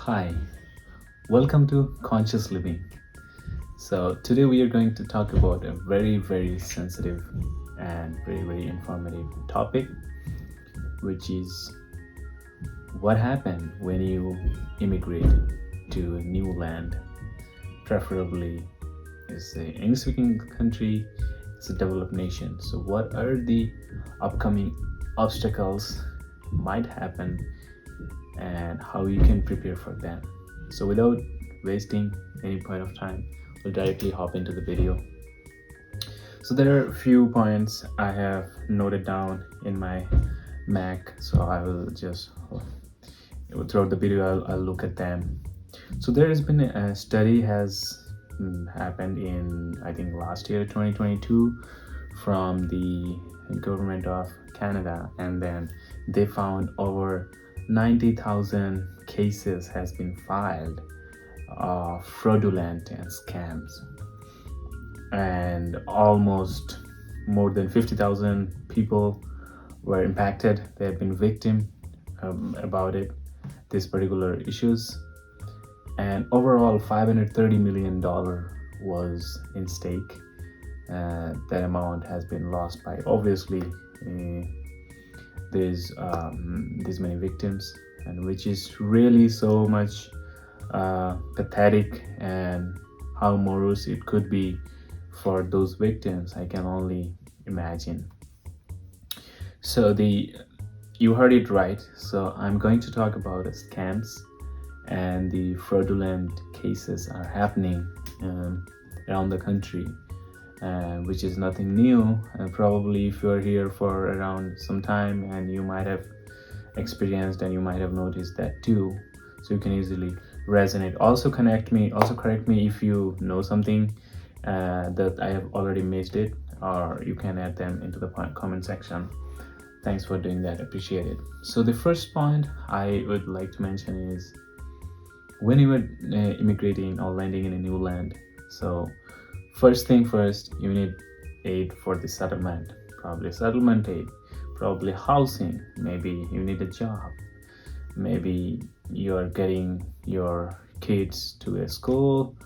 Hi, welcome to Conscious Living. So, today we are going to talk about a very sensitive and very informative topic, which is what happened when you immigrate to a new land, preferably is a English speaking country, it's a developed nation. So, what are the upcoming obstacles might happen and how you can prepare for them? So without wasting any point of time, we'll directly hop into the video. So there are a few points I have noted down in my Mac, so I will just throughout the video I'll look at them. So there has been a study has happened in, I think, last year 2022 from the government of Canada, and then they found over 90,000 cases has been filed of fraudulent and scams, and almost more than 50,000 people were impacted. They have been victim about it, these particular issues, and overall $530 million was in stake. That amount has been lost by obviously there's these many victims, and which is really so much pathetic, and how morose it could be for those victims, I can only imagine. So you heard it right. So I'm going to talk about scams and the fraudulent cases are happening around the country, which is nothing new. Probably if you're here for around some time, and you might have experienced and you might have noticed that too, so you can easily resonate. Also correct me if you know something that I have already missed it, or you can add them into the comment section. Thanks for doing that, appreciate it. So the first point I would like to mention is when you are immigrating or landing in a new land. So first thing first, you need aid for the settlement, probably settlement aid, probably housing, maybe you need a job, maybe you're getting your kids to a school,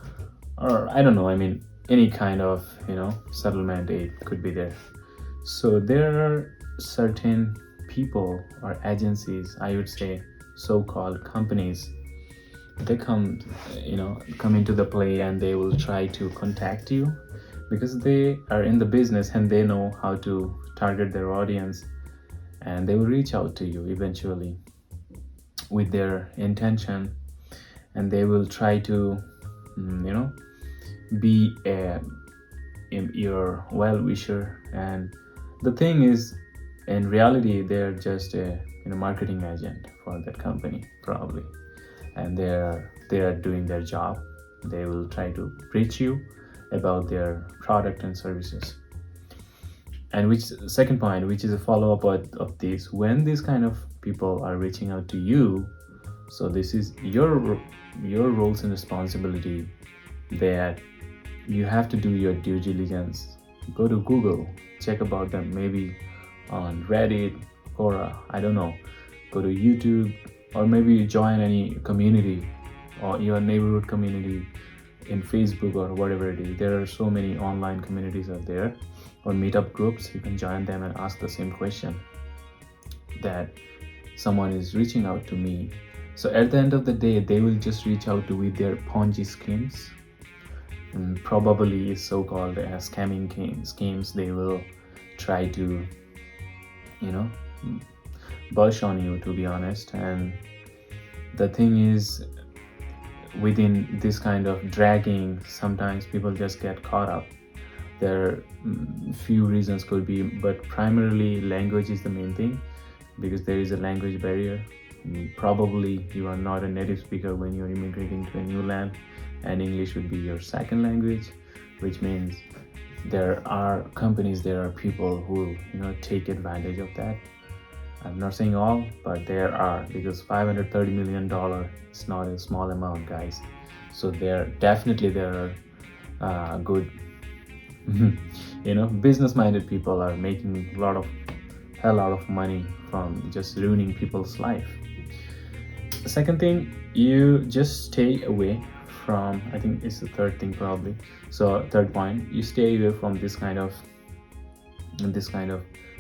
or I don't know, I mean any kind of settlement aid could be there. So there are certain people or agencies, I would say so-called companies, they come into the play, and they will try to contact you because they are in the business and they know how to target their audience, and they will reach out to you eventually with their intention, and they will try to be your well-wisher. And the thing is, in reality, they're just a marketing agent for that company probably, and they are doing their job. They will try to preach you about their product and services. And which second point, which is a follow-up of this, when these kind of people are reaching out to you, so this is your roles and responsibility, that you have to do your due diligence. Go to Google, check about them, maybe on Reddit, or I don't know, go to YouTube, or maybe you join any community or your neighborhood community in Facebook or whatever it is. There are so many online communities out there, or meetup groups. You can join them and ask the same question, that someone is reaching out to me. So at the end of the day, they will just reach out to with their Ponzi schemes, and probably so-called scamming schemes. They will try to bush on you, to be honest. And the thing is, within this kind of dragging, sometimes people just get caught up. There are few reasons could be, but primarily language is the main thing, because there is a language barrier. Probably you are not a native speaker when you're immigrating to a new land, and English would be your second language, which means there are companies, there are people who take advantage of that. I'm not saying all, but there are, because $530 million is not a small amount, guys. So there are good business-minded people are making hell lot of money from just ruining people's life. Second thing, you just stay away from, I think it's the third thing probably. So third point, you stay away from this kind of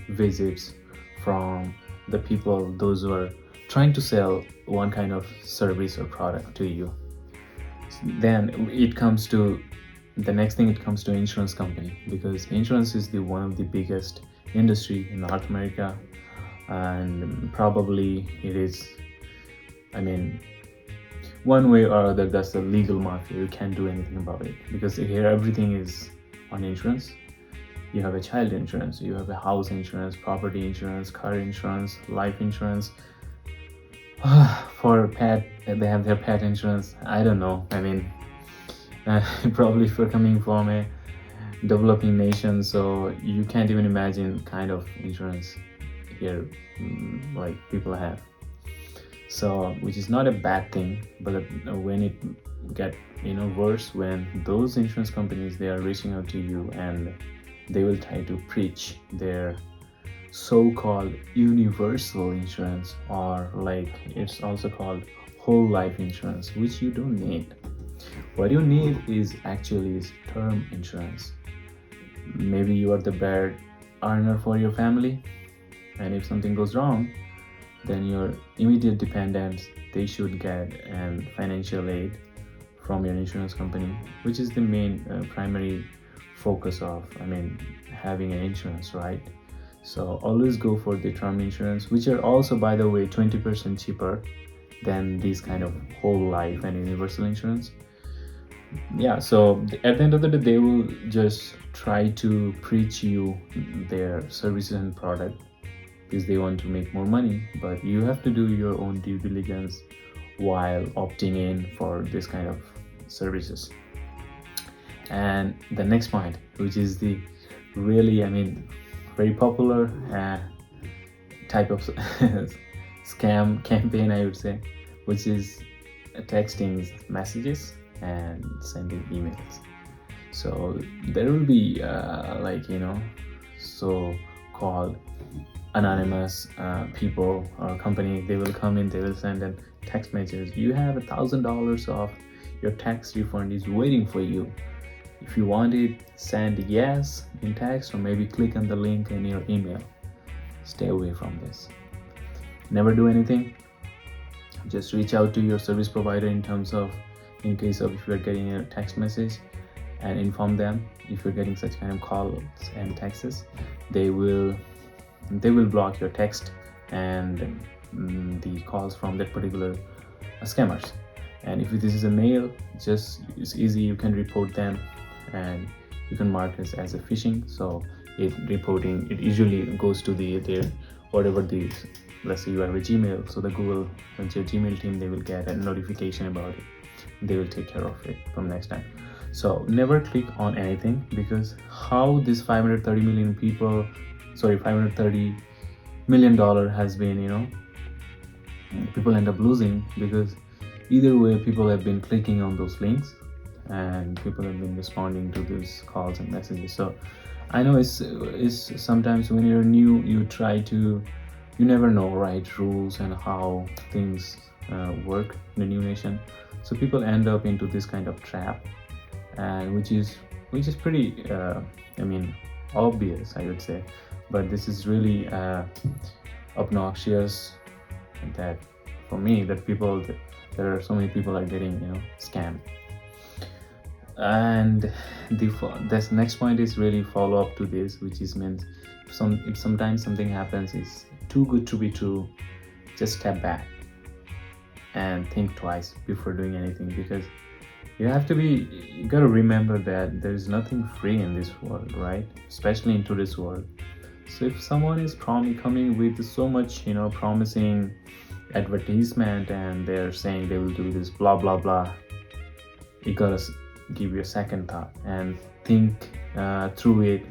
visits from the people, those who are trying to sell one kind of service or product to you. Then it comes to the next thing, it comes to insurance company, because insurance is the one of the biggest industry in North America, and probably it is, I mean, one way or other, that's the legal mafia. You can't do anything about it, because here everything is on insurance. You have a child insurance, you have a house insurance, property insurance, car insurance, life insurance. For pet, they have their pet insurance. I don't know, I mean, probably if you're coming from a developing nation, so you can't even imagine kind of insurance here, like people have. So which is not a bad thing, but when it get worse, when those insurance companies, they are reaching out to you and they will try to preach their so-called universal insurance, or like it's also called whole life insurance, which you don't need. What you need is actually term insurance. Maybe you are the bread earner for your family, and if something goes wrong, then your immediate dependents, they should get financial aid from your insurance company, which is the main primary focus of, having an insurance, right? So always go for the term insurance, which are also, by the way, 20% cheaper than these kind of whole life and universal insurance. Yeah, so at the end of the day, they will just try to preach you their services and product because they want to make more money, but you have to do your own due diligence while opting in for this kind of services. And the next point, which is the really, very popular type of scam campaign, I would say, which is texting messages and sending emails. So there will be so called anonymous people or company. They will come in, they will send a text message. You have $1,000 of your tax refund is waiting for you. If you want it, send yes in text, or maybe click on the link in your email. Stay away from this. Never do anything. Just reach out to your service provider in case of if you're getting a text message, and inform them if you're getting such kind of calls and texts. They will block your text and the calls from that particular scammers. And if this is a mail, it's easy. You can report them, and you can mark this as a phishing. So it usually goes to their whatever the, let's say you have a Gmail, so the Google and your Gmail team, they will get a notification about it. They will take care of it from next time. So never click on anything, because how this 530 million $530 million has been, people end up losing, because either way people have been clicking on those links and people have been responding to these calls and messages. So I know it's sometimes when you're new, you never know, right, rules and how things work in a new nation. So people end up into this kind of trap, and which is pretty obvious, I would say. But this is really obnoxious, that for me, that there are so many people are getting scammed. And this next point is really follow up to this, which is means if sometimes something happens is too good to be true, just step back and think twice before doing anything, because you gotta remember that there is nothing free in this world, right? Especially in today's world. So if someone is coming with so much promising advertisement, and they're saying they will do this blah blah blah, you gotta give you a second thought and think through it,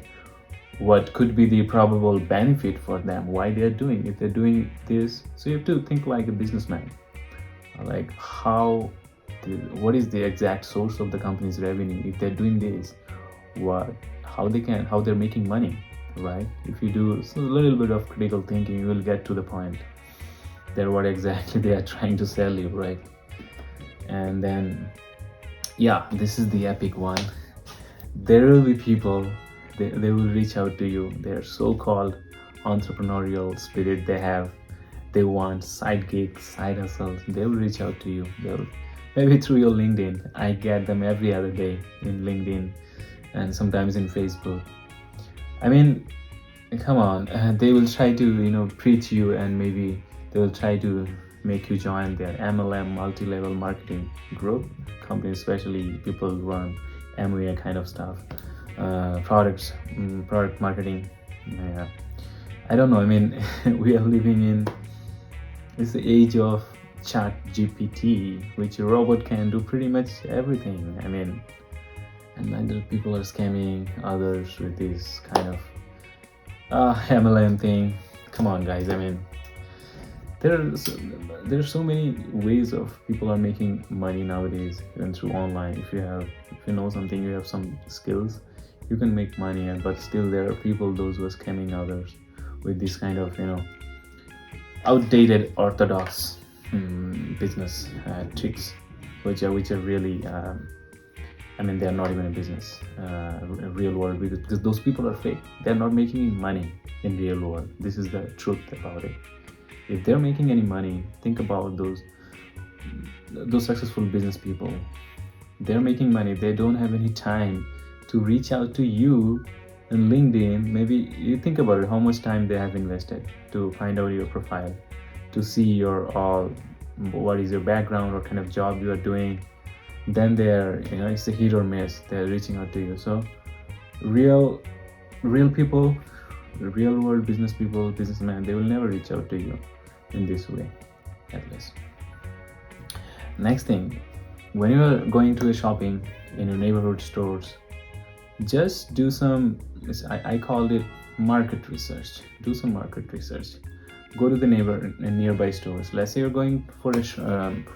what could be the probable benefit for them, why they're doing, if they're doing this. So you have to think like a businessman, like what is the exact source of the company's revenue, if they're doing this, how they're making money, right? If you do a little bit of critical thinking, you will get to the point. they're what exactly they are trying to sell you, right? And then, yeah, this is the epic one. There will be people, they will reach out to you. Their so-called entrepreneurial spirit they have, they want side gigs, side hustles. They will reach out to you. They'll maybe through your LinkedIn. I get them every other day in LinkedIn and sometimes in Facebook. I mean, come on, they will try to preach you, and maybe they will try to make you join their MLM, multi-level marketing group company, especially people who run MWA kind of stuff, product marketing. Yeah. I don't know, I mean, we are living in this age of chat GPT, which a robot can do pretty much everything. I mean, and other people are scamming others with this kind of MLM thing. Come on, guys. I mean, there's so many ways of people are making money nowadays, even through online. If you know something, you have some skills, you can make money. But still, there are people, those who are scamming others with this kind of outdated orthodox business tricks, which are really. I mean, they are not even a business, real world, because those people are fake. They're not making money in real world. This is the truth about it. If they're making any money, think about those successful business people. They're making money. They don't have any time to reach out to you on LinkedIn. Maybe you think about it, how much time they have invested to find out your profile, to see your what is your background, what kind of job you are doing. Then they're it's a hit or miss. They're reaching out to you. So real people, real world business people, businessmen, they will never reach out to you in this way, at least. Next thing, when you are going to a shopping in your neighborhood stores, just do some, I called it market research. Do some market research. Go to the nearby stores. Let's say you're going for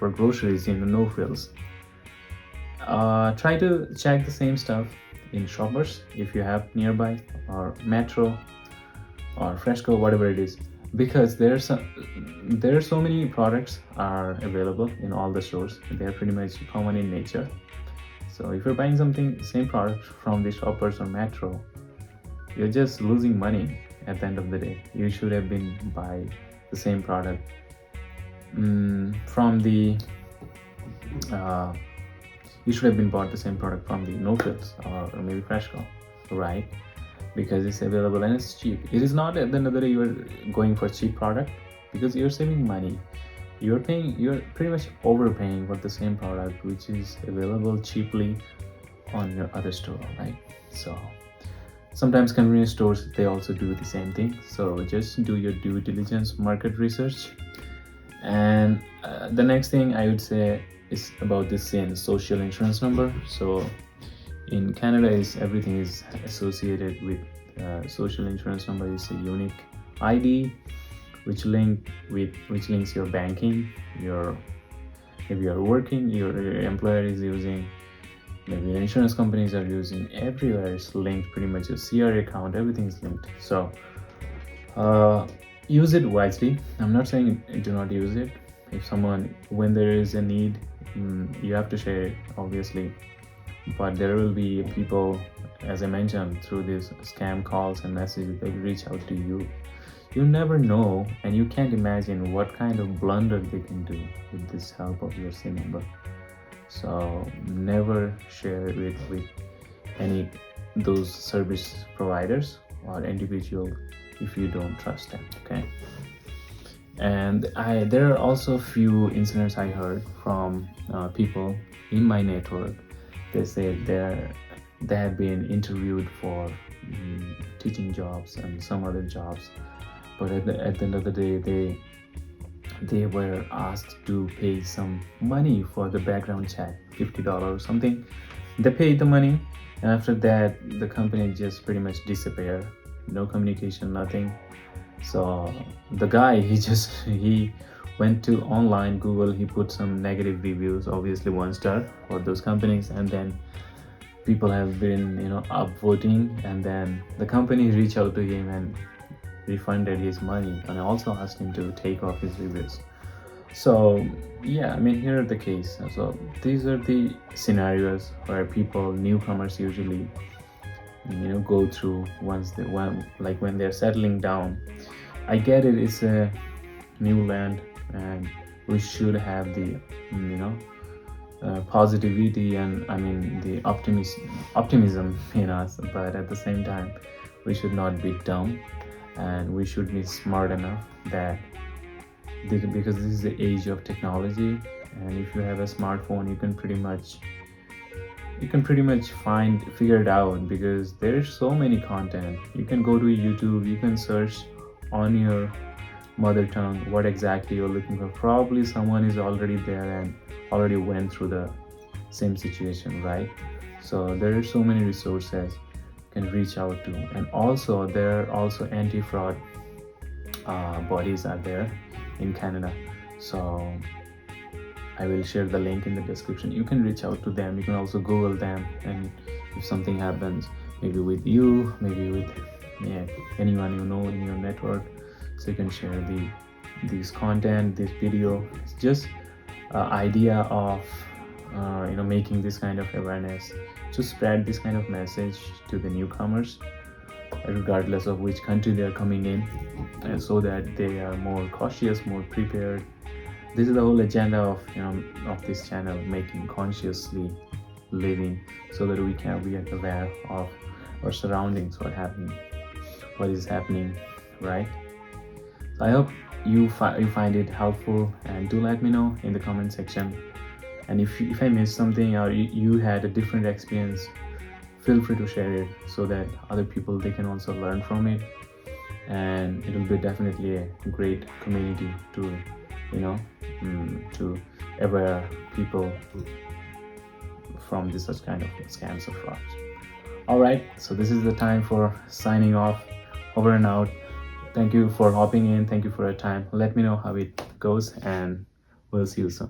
groceries in the no frills. Try to check the same stuff in Shoppers if you have nearby, or Metro or Fresco, whatever it is, because there are so many products are available in all the stores. They are pretty much common in nature. So if you're buying same product from the Shoppers or Metro, you're just losing money at the end of the day. You should have been buy the same product from the you should have been bought the same product from the no frills or maybe Fresco, right? Because it's available and it's cheap. It is not at the end of the day you're going for cheap product, because you're saving money. You're pretty much overpaying for the same product which is available cheaply on your other store, right? So sometimes convenience stores, they also do the same thing. So just do your due diligence, market research. And the next thing I would say is about this social insurance number. So in Canada, everything is associated with social insurance number. Is a unique ID which links your banking, if you are working, your employer is using, maybe your insurance companies are using. Everywhere is linked, pretty much your CRA account, everything is linked. So use it wisely. I'm not saying do not use it. When there is a need, you have to share it, obviously. But there will be people, as I mentioned, through these scam calls and messages, they will reach out to you. You never know, and you can't imagine what kind of blunder they can do with this help of your SIN number. So never share it with any those service providers or individual if you don't trust them, okay? And there are also few incidents I heard from people in my network. They say they have been interviewed for teaching jobs and some other jobs, but at the end of the day, they were asked to pay some money for the background check, $50 or something. They paid the money, and after that, the company just pretty much disappeared. No communication, nothing. So the guy, he went to online Google, he put some negative reviews, obviously 1 star for those companies, and then people have been upvoting, and then the company reached out to him and refunded his money, and also asked him to take off his reviews. So yeah, I mean, here are the case. So these are the scenarios where people, newcomers usually, go through once they when they're settling down. I get it, it's a new land, and we should have the positivity, and I mean the optimism in us, but at the same time we should not be dumb, and we should be smart enough that because this is the age of technology, and if you have a smartphone you can pretty much figure it out, because there's so many content. You can go to YouTube, you can search on your mother tongue what exactly you're looking for. Probably someone is already there and already went through the same situation, right? So there are so many resources you can reach out to, and also there are also anti-fraud bodies are there in Canada. So I will share the link in the description. You can reach out to them. You can also Google them, and if something happens, maybe with you, maybe with anyone you know in your network, so you can share this content, this video. It's just idea of making this kind of awareness, to spread this kind of message to the newcomers, regardless of which country they are coming in, and so that they are more cautious, more prepared. This is the whole agenda of this channel, making consciously living, so that we can be aware of our surroundings, what is happening, right? So I hope you find it helpful, and do let me know in the comment section. And if I missed something, or you had a different experience, feel free to share it, so that other people, they can also learn from it, and it will be definitely a great community to to aware people from this such kind of scams or frauds. All right, so this is the time for signing off. Over and out. Thank you for hopping in. Thank you for your time. Let me know how it goes, and we'll see you soon.